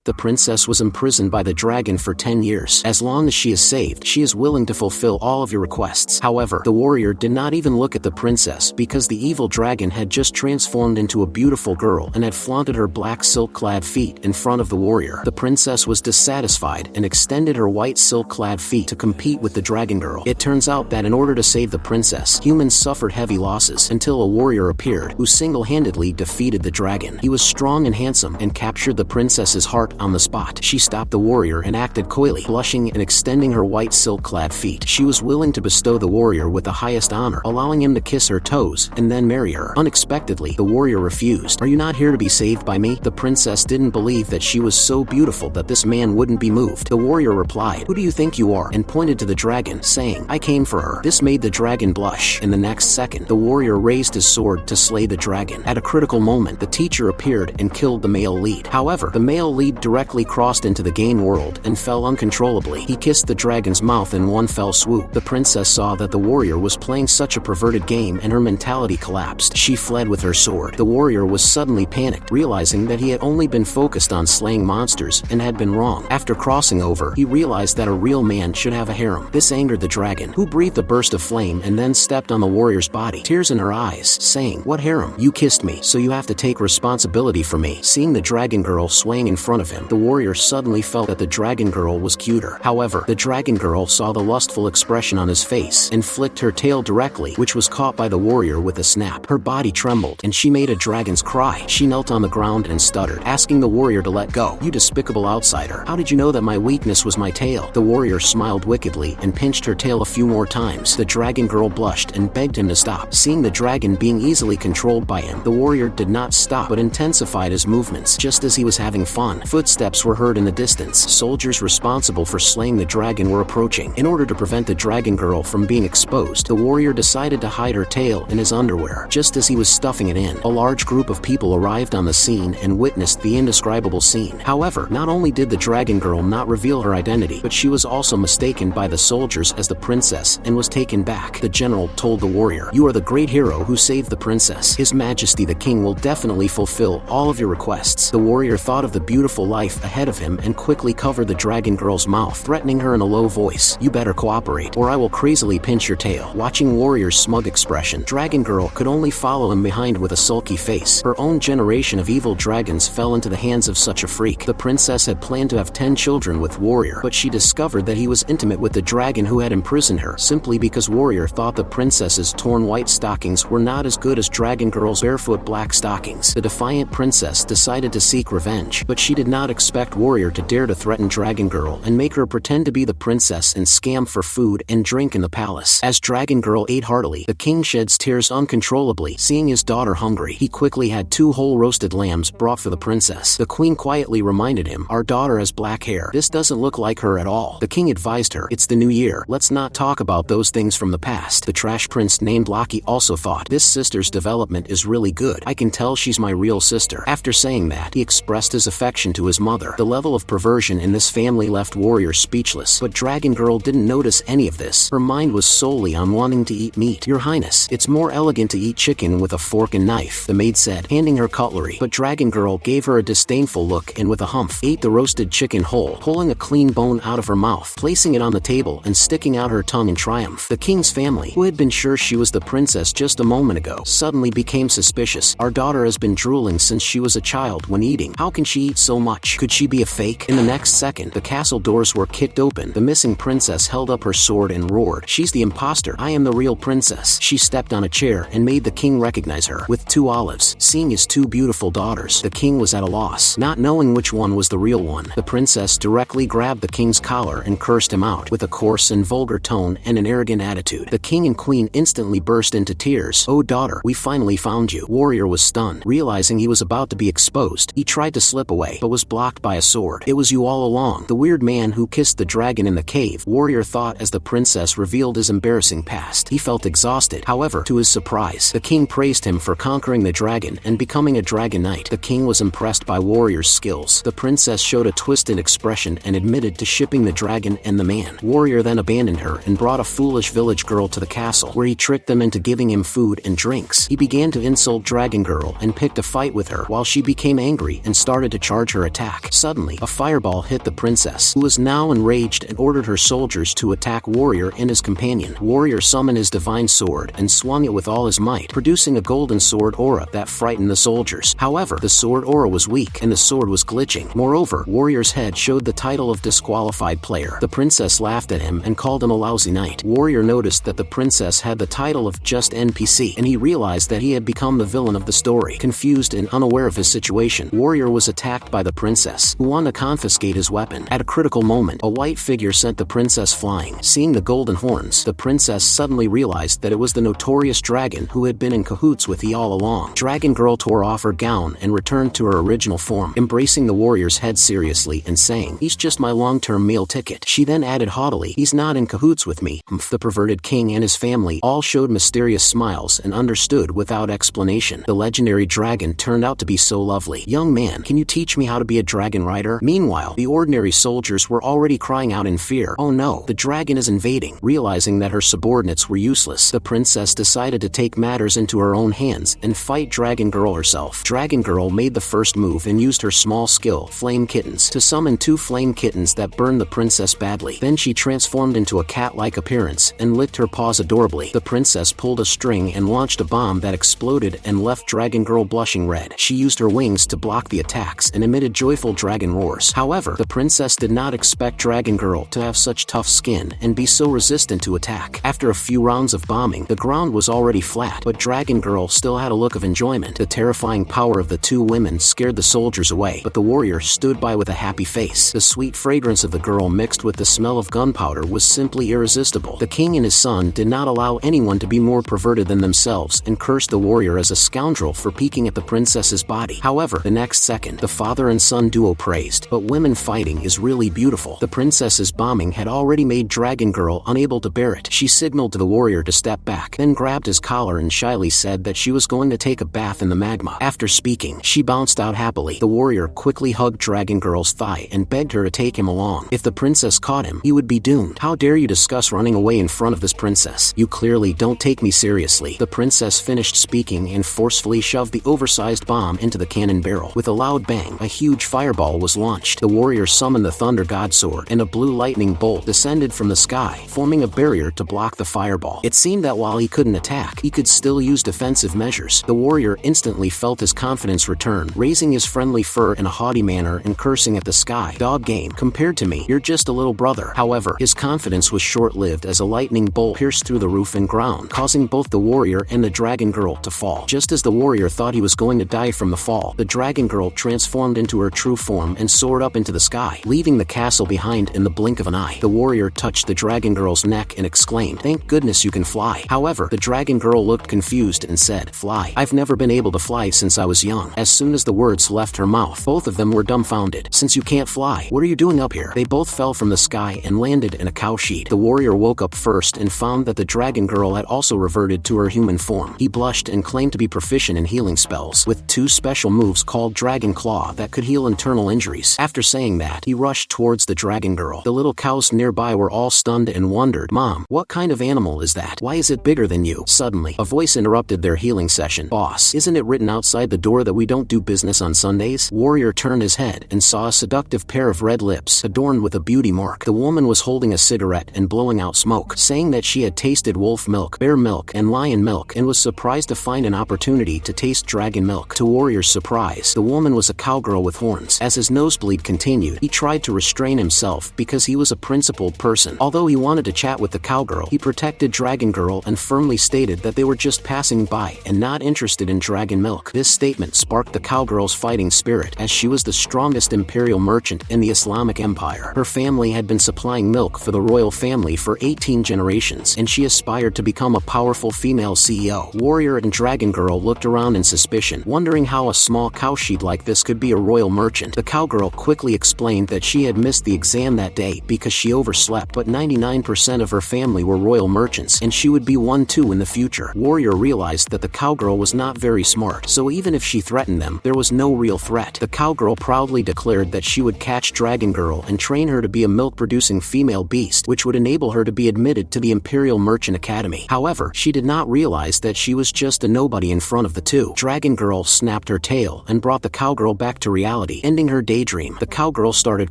The princess was imprisoned by the dragon for 10 years. As long as she is saved, she is willing to fulfill all of your requests. However, the warrior did not even look at the princess because the evil dragon had just transformed into a beautiful girl and had flaunted her black silk-clad feet in front of the warrior. The princess was dissatisfied and extended her white silk-clad feet to compete with the dragon girl. It turns out that in order to save the princess, humans suffered heavy losses until a warrior appeared who single-handedly defeated the dragon. He was strong and handsome and captured the princess's heart on the spot. She stopped the warrior and acted coyly, blushing and extending her white silk-clad feet. She was willing to bestow the warrior with the highest honor, allowing him to kiss her toes and then marry her. Unexpectedly, the warrior refused. "Are you not here to be saved by me?" The princess didn't believe that she was so beautiful that this man wouldn't be moved. The warrior replied, "Who do you think you are?" and pointed to the dragon, saying, "I came for her." This made the dragon blush. In the next second, the warrior raised his sword to slay the dragon. At a critical moment, the teacher appeared and killed the male lead. However, the male lead directly crossed into the game world and fell uncontrollably. He kissed the dragon's mouth in one fell swoop. The princess saw that the warrior was playing such a perverted game and her mentality collapsed. She fled with her sword. The warrior was suddenly panicked, realizing that he had only been focused on slaying monsters and had been wrong. After crossing over, he realized that a real man should have a harem. This angered the dragon, who breathed a burst of flame and then stepped on the warrior's body, tears in her eyes, saying, "What harem? You kissed me, so you have to take responsibility for me." Seeing the dragon girl swaying in front of him, the warrior suddenly felt that the dragon girl was cuter. However, the dragon girl saw the lustful expression on his face and flicked her tail directly, which was caught by the warrior with a snap. Her body trembled, and she made a dragon's cry. She knelt on the ground and stuttered, asking the warrior to let go. "You despicable outsider, how did you know that my weakness was my tail?" The warrior smiled wickedly and pinched her tail a few more times. The dragon girl blushed and begged him to stop. Seeing the dragon being easily controlled by him, the warrior did not stop but intensified his movements. Just as he was having fun, footsteps were heard in the distance. Soldiers responsible for slaying the dragon were approaching. In order to prevent the dragon girl from being exposed, the warrior decided to hide her tail in his underwear. Just as he was stuffing it in, a large group of people arrived on the scene and witnessed the indescribable scene. However, not only did the dragon girl not reveal her identity, but she was also mistaken by the soldiers as the princess and was taken back. The general told the warrior, "You are the great hero who saved the princess. His Majesty the King will definitely fulfill all of your requests." The warrior thought of the beautiful life ahead of him and quickly covered the dragon girl's mouth, threatening her in a low voice, "You better cooperate, or I will crazily pinch your tail." Watching warrior's smug expression, dragon girl could only follow him behind with a sulky face. Her own generation of evil dragons fell into the hands of such a freak. The princess had planned to have 10 children with warrior, but she discovered that he was intimate with the dragon who had imprisoned her, simply because warrior thought the princess's torn white stockings were not as good as dragon girl's barefoot black stockings. The defiant princess decided to seek revenge, but she did not expect warrior to dare to threaten dragon girl and make her pretend to be the princess and scam for food and drink in the palace. As dragon girl ate heartily, the king sheds tears uncontrollably. Seeing his daughter hungry, he quickly had 2 whole roasted lambs brought for the princess. The queen quietly reminded him, "Our daughter has black hair. This doesn't look like her at all." The king advised her, "It's the new year. Let's not talk about those things from the past." The trash prince named Loki also thought, "This sister's development is really good. I can tell she's my real sister." After saying that, he expressed his affection to his mother. The level of perversion in this family left warrior speechless, but dragon girl didn't notice any of this. Her mind was solely on wanting to eat meat. "Your Highness, it's more elegant to eat chicken with a fork and knife," the maid said, handing her cutlery. But dragon girl gave her a disdainful look and with a humph, ate the roasted chicken whole, pulling a clean bone out of her mouth, placing it on the table and sticking out her tongue in triumph. The king's family, who had been sure she was the princess just a moment ago, suddenly became suspicious. "Our daughter has been drooling since she was a child when eating. How can she eat so much? Could she be a fake?" In the next second, the castle doors were kicked open. The missing princess held up her sword and roared, "She's the imposter. I am the real princess." She stepped on a chair and made the king recognize her. With 2 olives, seeing his 2 beautiful daughters, the king was at a loss, not knowing which one was the real one. The princess directly grabbed the king's collar and cursed him out with a coarse and vulgar tone and an arrogant attitude. The king and queen instantly burst into tears. "Oh daughter, we finally found you." Warrior was stunned. Realizing he was about to be exposed, he tried to slip away, but was blocked by a sword. "It was you all along. The weird man who kissed the dragon in the cave," Warrior thought as the princess revealed his embarrassing past. He felt exhausted. However, to his surprise, the king praised him for conquering the dragon and becoming a dragon knight. The king was impressed by Warrior's skills. The princess showed a twisted expression and admitted to shipping the dragon and the man. Warrior then abandoned her and brought a foolish village girl to the castle, where he tricked them into giving him food and drinks. He began to insult dragon girl and picked a fight with her while she became angry and started to charge her attack. attack. Suddenly, a fireball hit the princess, who was now enraged and ordered her soldiers to attack Warrior and his companion. Warrior summoned his divine sword and swung it with all his might, producing a golden sword aura that frightened the soldiers. However, the sword aura was weak and the sword was glitching. Moreover, Warrior's head showed the title of disqualified player. The princess laughed at him and called him a lousy knight. Warrior noticed that the princess had the title of just NPC, and he realized that he had become the villain of the story. Confused and unaware of his situation, Warrior was attacked by the princess, who wanted to confiscate his weapon. At a critical moment, a white figure sent the princess flying. Seeing the golden horns, the princess suddenly realized that it was the notorious dragon who had been in cahoots with he all along. Dragon Girl tore off her gown and returned to her original form, embracing the warrior's head seriously and saying, "He's just my long-term meal ticket." She then added haughtily, "He's not in cahoots with me." The perverted king and his family all showed mysterious smiles and understood without explanation. The legendary dragon turned out to be so lovely. "Young man, can you teach me how to be a dragon rider?" Meanwhile, the ordinary soldiers were already crying out in fear. "Oh no, the dragon is invading." Realizing that her subordinates were useless, the princess decided to take matters into her own hands and fight Dragon Girl herself. Dragon Girl made the first move and used her small skill, Flame Kittens, to summon 2 flame kittens that burned the princess badly. Then she transformed into a cat-like appearance and licked her paws adorably. The princess pulled a string and launched a bomb that exploded and left Dragon Girl blushing red. She used her wings to block the attacks and emitted joyful dragon roars. However, the princess did not expect Dragon Girl to have such tough skin and be so resistant to attack. After a few rounds of bombing, the ground was already flat, but Dragon Girl still had a look of enjoyment. The terrifying power of the 2 women scared the soldiers away, but the warrior stood by with a happy face. The sweet fragrance of the girl mixed with the smell of gunpowder was simply irresistible. The king and his son did not allow anyone to be more perverted than themselves and cursed the warrior as a scoundrel for peeking at the princess's body. However, the next second, the father and son duo praised, "But women fighting is really beautiful." The princess's bombing had already made Dragon Girl unable to bear it. She signaled to the warrior to step back, then grabbed his collar and shyly said that she was going to take a bath in the magma. After speaking, she bounced out happily. The warrior quickly hugged Dragon Girl's thigh and begged her to take him along. If the princess caught him, he would be doomed. "How dare you discuss running away in front of this princess? You clearly don't take me seriously." The princess finished speaking and forcefully shoved the oversized bomb into the cannon barrel. With a loud bang, a huge fireball was launched. The warrior summoned the Thunder God Sword, and a blue lightning bolt descended from the sky, forming a barrier to block the fireball. It seemed that while he couldn't attack, he could still use defensive measures. The warrior instantly felt his confidence return, raising his friendly fur in a haughty manner and cursing at the sky. "Dog game, compared to me, you're just a little brother." However, his confidence was short-lived as a lightning bolt pierced through the roof and ground, causing both the warrior and the Dragon Girl to fall. Just as the warrior thought he was going to die from the fall, the Dragon Girl transformed into her true form and soared up into the sky, leaving the castle behind in the blink of an eye. The warrior touched the Dragon Girl's neck and exclaimed, "Thank goodness you can fly." However, the Dragon Girl looked confused and said, "Fly? I've never been able to fly since I was young." As soon as the words left her mouth, both of them were dumbfounded. "Since you can't fly, what are you doing up here?" They both fell from the sky and landed in a cow sheet. The warrior woke up first and found that the Dragon Girl had also reverted to her human form. He blushed and claimed to be proficient in healing spells, with 2 special moves called Dragon Claw that could heal internal injuries. After saying that, he rushed towards the Dragon Girl. The little cows nearby were all stunned and wondered, "Mom, what kind of animal is that? Why is it bigger than you?" Suddenly, a voice interrupted their healing session. "Boss, isn't it written outside the door that we don't do business on Sundays?" Warrior turned his head and saw a seductive pair of red lips adorned with a beauty mark. The woman was holding a cigarette and blowing out smoke, saying that she had tasted wolf milk, bear milk, and lion milk and was surprised to find an opportunity to taste dragon milk. To Warrior's surprise, the woman was a cowgirl with horns. As his nosebleed continued, he tried to restrain himself because he was a principled person. Although he wanted to chat with the cowgirl, he protected Dragon Girl and firmly stated that they were just passing by and not interested in dragon milk. This statement sparked the cowgirl's fighting spirit, as she was the strongest imperial merchant in the Islamic Empire. Her family had been supplying milk for the royal family for 18 generations, and she aspired to become a powerful female CEO. Warrior and Dragon Girl looked around in suspicion, wondering how a small cow sheet like this could be a royal merchant. The cowgirl quickly explained that she had missed the exam that day because she overslept, but 99% of her family were royal merchants, and she would be one too in the future. Warrior realized that the cowgirl was not very smart, so even if she threatened them, there was no real threat. The cowgirl proudly declared that she would catch Dragon Girl and train her to be a milk-producing female beast, which would enable her to be admitted to the Imperial Merchant Academy. However, she did not realize that she was just a nobody in front of the two. Dragon Girl snapped her tail and brought the cowgirl back to reality. reality, ending her daydream. The cowgirl started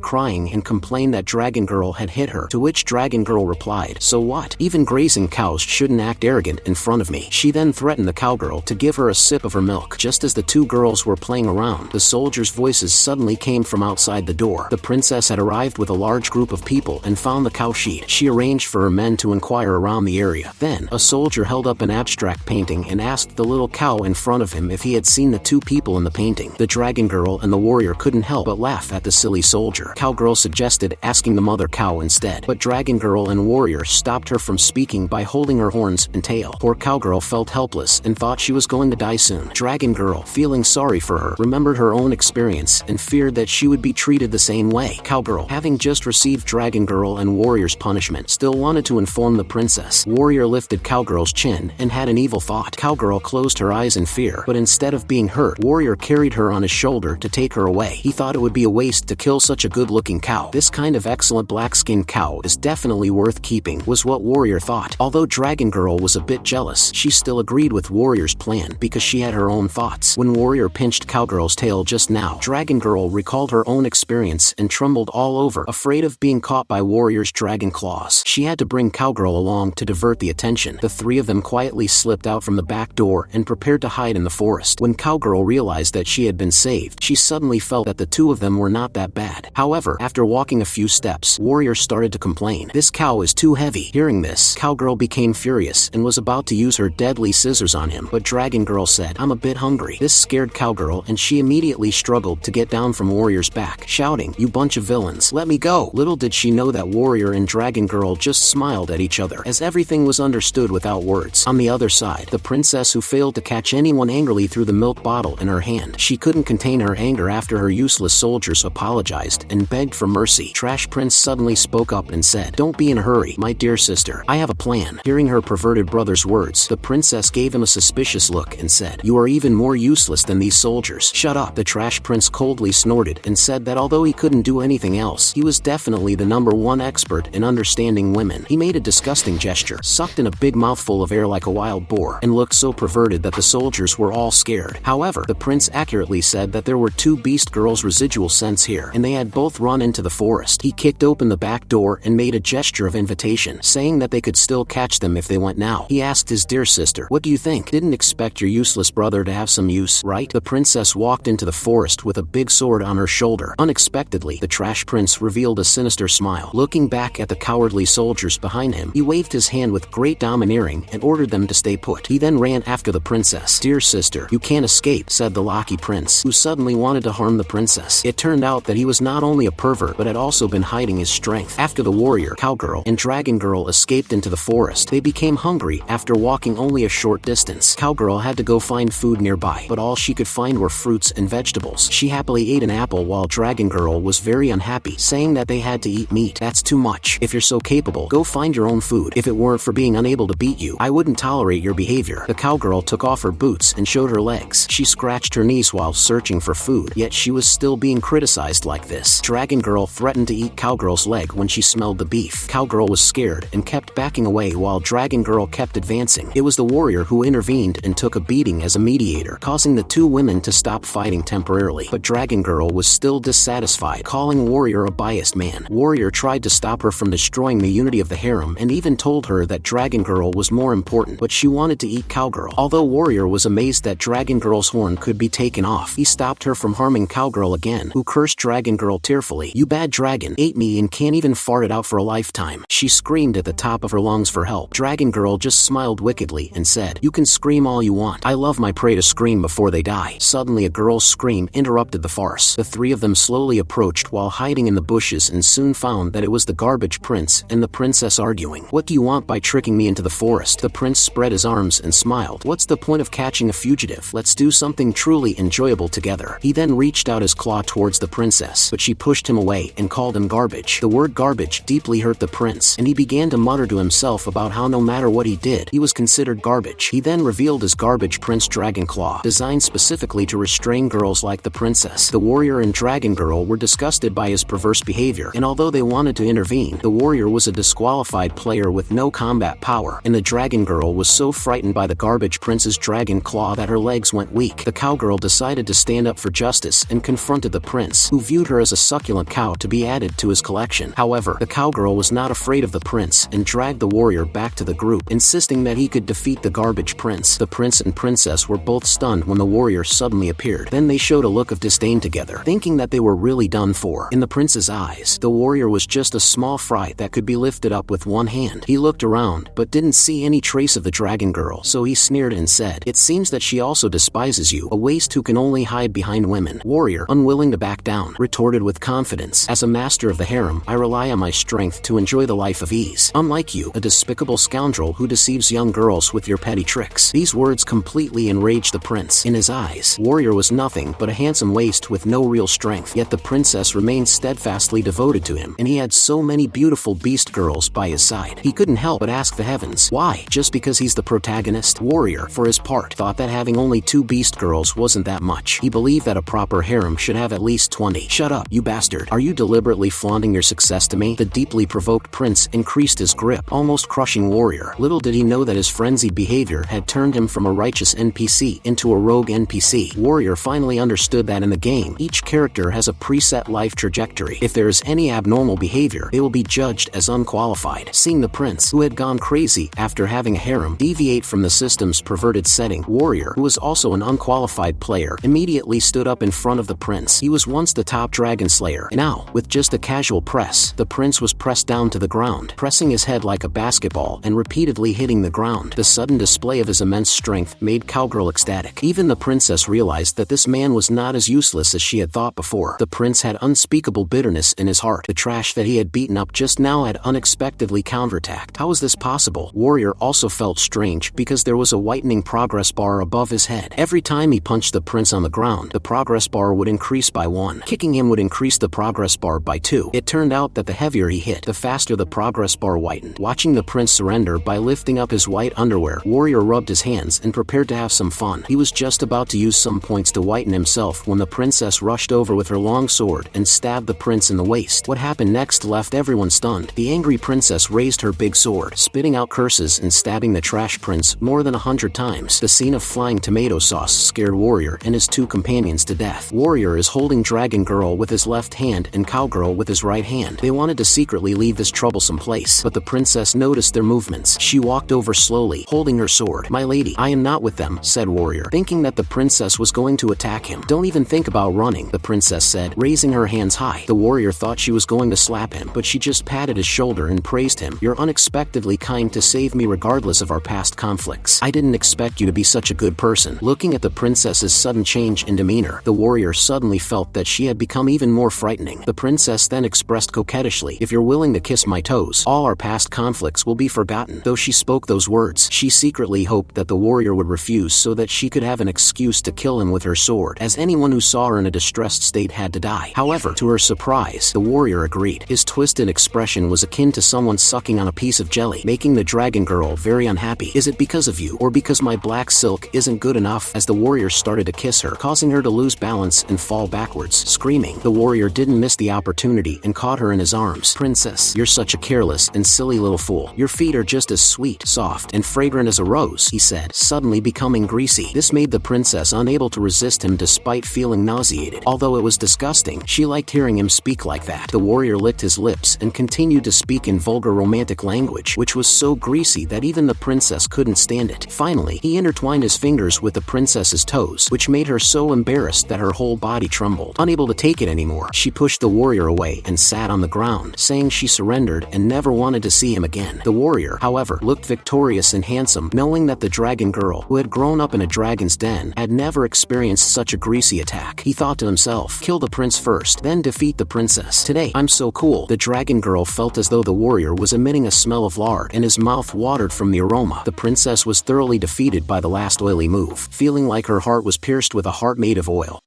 crying and complained that Dragon Girl had hit her, to which Dragon Girl replied, "So what? Even grazing cows shouldn't act arrogant in front of me." She then threatened the cowgirl to give her a sip of her milk. Just as the two girls were playing around, the soldiers' voices suddenly came from outside the door. The princess had arrived with a large group of people and found the cow sheet. She arranged for her men to inquire around the area. Then, a soldier held up an abstract painting and asked the little cow in front of him if he had seen the two people in the painting. The Dragon Girl and the warrior couldn't help but laugh at the silly soldier. Cowgirl suggested asking the mother cow instead, but Dragon Girl and warrior stopped her from speaking by holding her horns and tail. Poor cowgirl felt helpless and thought she was going to die soon. Dragon Girl, feeling sorry for her, remembered her own experience and feared that she would be treated the same way. Cowgirl, having just received Dragon Girl and warrior's punishment, still wanted to inform the princess. Warrior lifted cowgirl's chin and had an evil thought. Cowgirl closed her eyes in fear, but instead of being hurt, warrior carried her on his shoulder to take her away. He thought it would be a waste to kill such a good-looking cow. This kind of excellent black-skinned cow is definitely worth keeping, was what warrior thought. Although Dragon Girl was a bit jealous, she still agreed with warrior's plan because she had her own thoughts. When warrior pinched cowgirl's tail just now, Dragon Girl recalled her own experience and trembled all over, afraid of being caught by warrior's dragon claws. She had to bring cowgirl along to divert the attention. The three of them quietly slipped out from the back door and prepared to hide in the forest. When cowgirl realized that she had been saved, she suddenly felt that the two of them were not that bad. However, after walking a few steps, warrior started to complain. "This cow is too heavy." Hearing this, cowgirl became furious and was about to use her deadly scissors on him, but Dragon Girl said, "I'm a bit hungry." This scared cowgirl and she immediately struggled to get down from warrior's back, shouting, "You bunch of villains, let me go." Little did she know that warrior and Dragon Girl just smiled at each other, as everything was understood without words. On the other side, the princess, who failed to catch anyone, angrily threw the milk bottle in her hand. She couldn't contain her anger after her useless soldiers apologized and begged for mercy. Trash Prince suddenly spoke up and said, "Don't be in a hurry, my dear sister. I have a plan." Hearing her perverted brother's words, the princess gave him a suspicious look and said, "You are even more useless than these soldiers." "Shut up." The Trash Prince coldly snorted and said that although he couldn't do anything else, he was definitely the #1 expert in understanding women. He made a disgusting gesture, sucked in a big mouthful of air like a wild boar, and looked so perverted that the soldiers were all scared. However, the prince accurately said that there were two beast girls' residual scents here, and they had both run into the forest. He kicked open the back door and made a gesture of invitation, saying that they could still catch them if they went now. He asked his dear sister, "What do you think? Didn't expect your useless brother to have some use, right?" The princess walked into the forest with a big sword on her shoulder. Unexpectedly, the Trash Prince revealed a sinister smile. Looking back at the cowardly soldiers behind him, he waved his hand with great domineering and ordered them to stay put. He then ran after the princess. "Dear sister, you can't escape," said the lucky prince, who suddenly wanted to harm the princess. It turned out that he was not only a pervert but had also been hiding his strength. After the warrior, cowgirl, and Dragon Girl escaped into the forest, they became hungry after walking only a short distance. Cowgirl had to go find food nearby, but all she could find were fruits and vegetables. She happily ate an apple while Dragon Girl was very unhappy, saying that they had to eat meat. "That's too much. If you're so capable, go find your own food. If it weren't for being unable to beat you, I wouldn't tolerate your behavior." The cowgirl took off her boots and showed her legs. She scratched her knees while searching for food, yet she was still being criticized like this. Dragon Girl threatened to eat cowgirl's leg when she smelled the beef. Cowgirl was scared and kept backing away while Dragon Girl kept advancing. It was the warrior who intervened and took a beating as a mediator, causing the two women to stop fighting temporarily. But Dragon Girl was still dissatisfied, calling warrior a biased man. Warrior tried to stop her from destroying the unity of the harem and even told her that Dragon Girl was more important, but she wanted to eat cowgirl. Although warrior was amazed that Dragon Girl's horn could be taken off, he stopped her from harming cowgirl again, who cursed Dragon Girl tearfully. "You bad dragon, ate me and can't even fart it out for a lifetime." She screamed at the top of her lungs for help. Dragon Girl just smiled wickedly and said, "You can scream all you want. I love my prey to scream before they die." Suddenly a girl's scream interrupted the farce. The three of them slowly approached while hiding in the bushes and soon found that it was the garbage prince and the princess arguing. "What do you want by tricking me into the forest?" The prince spread his arms and smiled. "What's the point of catching a fugitive? Let's do something truly enjoyable together." He then reached out his claw towards the princess, but she pushed him away and called him garbage. The word garbage deeply hurt the prince, and he began to mutter to himself about how no matter what he did, he was considered garbage. He then revealed his garbage prince Dragon Claw, designed specifically to restrain girls like the princess. The warrior and Dragon Girl were disgusted by his perverse behavior, and although they wanted to intervene, the warrior was a disqualified player with no combat power, and the Dragon Girl was so frightened by the garbage prince's Dragon Claw that her legs went weak. The cowgirl decided to stand up for justice and confronted the prince, who viewed her as a succulent cow to be added to his collection. However, the cowgirl was not afraid of the prince and dragged the warrior back to the group, insisting that he could defeat the garbage prince. The prince and princess were both stunned when the warrior suddenly appeared. Then they showed a look of disdain together, thinking that they were really done for. In the prince's eyes, the warrior was just a small fry that could be lifted up with one hand. He looked around, but didn't see any trace of the dragon girl, so he sneered and said, "It seems that she also despises you, a waste who can only hide behind women." Warrior, unwilling to back down, retorted with confidence, "As a master of the harem, I rely on my strength to enjoy the life of ease. Unlike you, a despicable scoundrel who deceives young girls with your petty tricks." These words completely enraged the prince. In his eyes, Warrior was nothing but a handsome waste with no real strength, yet the princess remained steadfastly devoted to him, and he had so many beautiful beast girls by his side. He couldn't help but ask the heavens, why? Just because he's the protagonist? Warrior, for his part, thought that having only 2 beast girls wasn't that much. He believed that a proper harem should have at least 20. "Shut up, you bastard. Are you deliberately flaunting your success to me?" The deeply provoked prince increased his grip, almost crushing Warrior. Little did he know that his frenzied behavior had turned him from a righteous NPC into a rogue NPC. Warrior finally understood that in the game, each character has a preset life trajectory. If there is any abnormal behavior, they will be judged as unqualified. Seeing the prince, who had gone crazy after having a harem, deviate from the system's perverted setting, Warrior, who was also an unqualified player, immediately stood up in front of the prince. He was once the top dragon slayer, and now, with just a casual press, the prince was pressed down to the ground, pressing his head like a basketball and repeatedly hitting the ground. The sudden display of his immense strength made Cowgirl ecstatic. Even the princess realized that this man was not as useless as she had thought before. The prince had unspeakable bitterness in his heart. The trash that he had beaten up just now had unexpectedly counterattacked. How was this possible? Warrior also felt strange because there was a whitening progress bar above his head. Every time he punched the prince on the ground, the progress bar would increase by 1. Kicking him would increase the progress bar by 2. It turned out that the heavier he hit, the faster the progress bar whitened. Watching the prince surrender by lifting up his white underwear, Warrior rubbed his hands and prepared to have some fun. He was just about to use some points to whiten himself when the princess rushed over with her long sword and stabbed the prince in the waist. What happened next left everyone stunned. The angry princess raised her big sword, spitting out curses and stabbing the trash prince more than 100 times. The scene of flying tomato sauce scared Warrior and his 2 companions to death. Warrior is holding Dragon Girl with his left hand and Cowgirl with his right hand. They wanted to secretly leave this troublesome place, but the princess noticed their movements. She walked over slowly, holding her sword. "My lady, I am not with them," said Warrior, thinking that the princess was going to attack him. "Don't even think about running," the princess said, raising her hands high. The warrior thought she was going to slap him, but she just patted his shoulder and praised him. "You're unexpectedly kind to save me regardless of our past conflicts. I didn't expect you to be such a good person." Looking at the princess's sudden change in demeanor, the warrior suddenly felt that she had become even more frightening. The princess then expressed coquettishly, "If you're willing to kiss my toes, all our past conflicts will be forgotten." Though she spoke those words, she secretly hoped that the warrior would refuse so that she could have an excuse to kill him with her sword, as anyone who saw her in a distressed state had to die. However, to her surprise, the warrior agreed. His twisted expression was akin to someone sucking on a piece of jelly, making the dragon girl very unhappy. "Is it because of you, or because my black silk isn't good enough?" As the warrior started to kiss her, causing her to lose balance and fall backwards, screaming. The warrior didn't miss the opportunity and caught her in his arms. "Princess, you're such a careless and silly little fool. Your feet are just as sweet, soft, and fragrant as a rose," he said, suddenly becoming greasy. This made the princess unable to resist him despite feeling nauseated. Although it was disgusting, she liked hearing him speak like that. The warrior licked his lips and continued to speak in vulgar romantic language, which was so greasy that even the princess couldn't stand it. Finally, he intertwined his fingers with the princess's toes, which made her so embarrassed that her whole body trembled. Unable to take it anymore, she pushed the warrior away and sat on the ground, saying she surrendered and never wanted to see him again. The warrior, however, looked victorious and handsome, knowing that the dragon girl, who had grown up in a dragon's den, had never experienced such a greasy attack. He thought to himself, "Kill the prince first, then defeat the princess. Today, I'm so cool." The dragon girl felt as though the warrior was emitting a smell of lard, and his mouth watered from the aroma. The princess was thoroughly defeated by the last oily move, feeling like her heart was pierced with a heart made of oil.